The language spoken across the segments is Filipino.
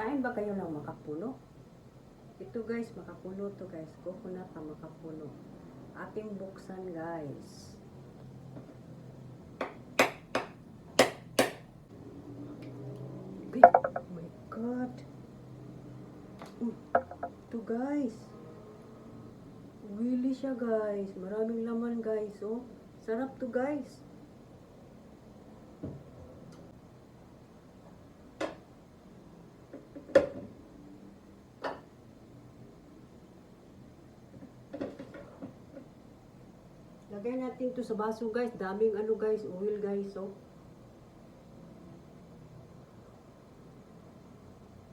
Kain ba kayo ng makapuno? Ito guys, makapuno to guys. Coconut na makapuno. Ating buksan guys. Okay. Oh my God. Ito guys. Willy siya guys. Maraming laman guys. Oh, sarap to guys. Lagay natin to sa baso guys. Daming ano guys, oil guys. Oh.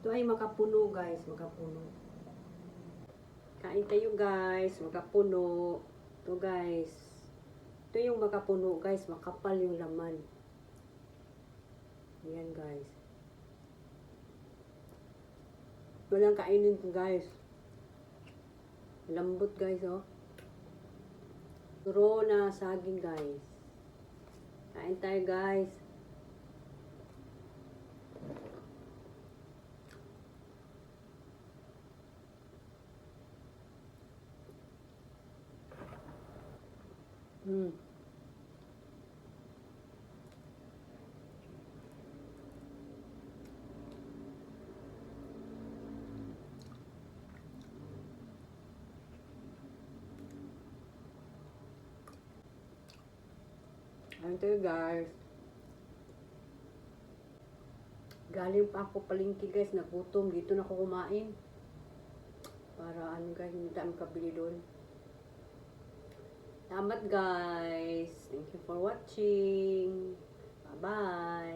Ito ay makapuno guys, makapuno. Kain tayo guys, makapuno. Ito guys. Ito yung makapuno guys, makapal yung laman. Ayan guys. Walang kainin to guys. Lambot guys oh. Puro na saging guys. Kain tayo guys. Kain tayo guys. Galing pa ako palengke guys, nagutom. Dito na ako kumain. Para ano guys, hindi tayo makabili doon. Salamat guys. Thank you for watching. Bye-bye.